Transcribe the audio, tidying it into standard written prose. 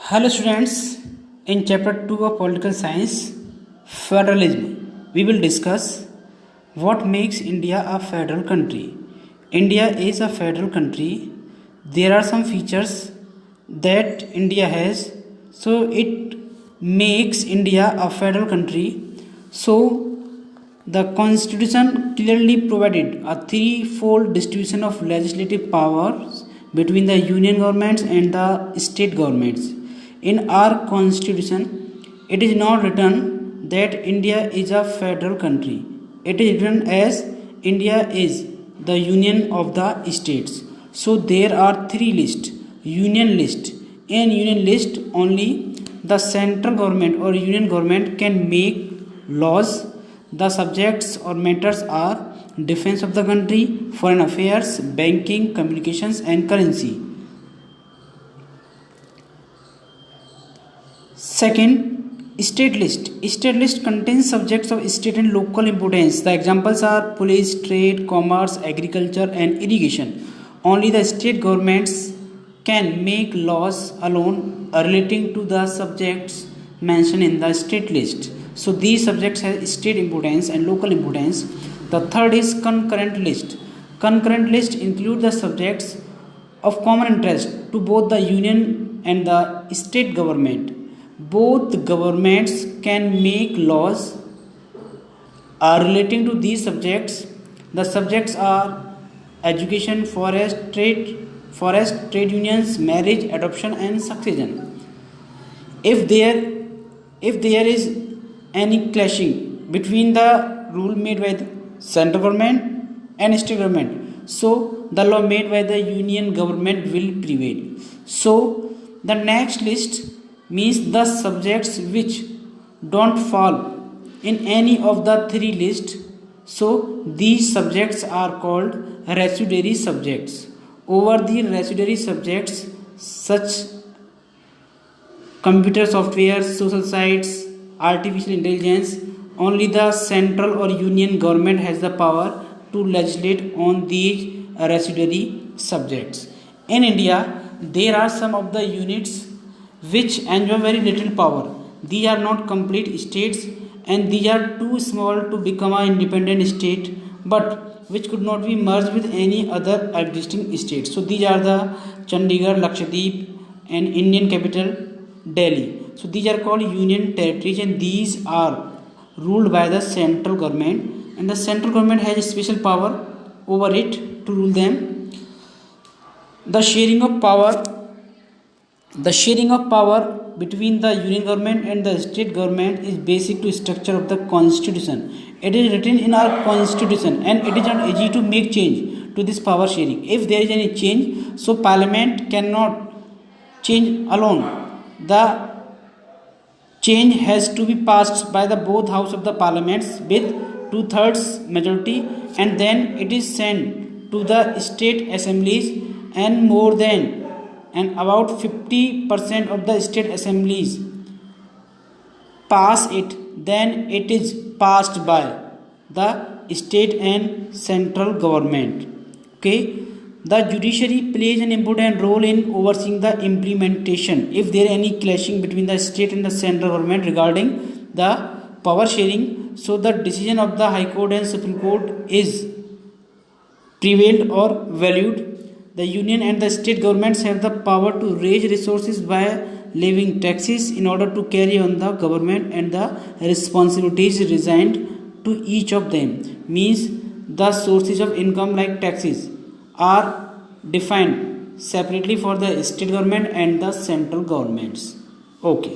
Hello students, in chapter 2 of political science, federalism, we will discuss what makes India a federal country. India is a federal country. There are some features that India has, so it makes India a federal country. So the constitution clearly provided a threefold distribution of legislative powers between the union governments and the state governments. In our constitution, it is not written that India is a federal country. It is written as India is the union of the states. So there are three lists. Union list. In union list, only the central government or union government can make laws. The subjects or matters are defense of the country, foreign affairs, banking, communications and currency. Second, state list. State list contains subjects of state and local importance. The examples are police, trade, commerce, agriculture and irrigation. Only the state governments can make laws alone relating to the subjects mentioned in the state list. So these subjects have state importance and local importance. The third is concurrent list. Concurrent list include the subjects of common interest to both the union and the state government. Both governments can make laws relating to these subjects. The subjects are education, forest, trade unions, marriage, adoption and succession. If there is any clashing between the rule made by the central government and state government, so the law made by the union government will prevail. So the next list means the subjects which don't fall in any of the three lists. So these subjects are called residuary subjects. Over the residuary subjects, such computer software, social sites, artificial intelligence, only the central or union government has the power to legislate on these residuary subjects. In India, there are some of the units which enjoy very little power. These are not complete states and these are too small to become an independent state, but which could not be merged with any other existing state. So these are the Chandigarh, Lakshadweep and Indian capital Delhi. So these are called union territories and these are ruled by the central government, and the central government has a special power over it to rule them. The sharing of power between the union government and the state government is basic to structure of the constitution. It is written in our constitution and it is not easy to make change to this power sharing. If there is any change, so parliament cannot change alone. The change has to be passed by the both house of the parliaments with 2/3 majority, and then it is sent to the state assemblies, and more than and about 50% of the state assemblies pass it, then it is passed by the state and central government. Okay, the judiciary plays an important role in overseeing the implementation. If there is any clashing between the state and the central government regarding the power sharing, so the decision of the High Court and Supreme Court is prevailed or valued. The union and the state governments have the power to raise resources by levying taxes in order to carry on the government, and the responsibilities resigned to each of them. Means the sources of income like taxes are defined separately for the state government and the central governments. Okay.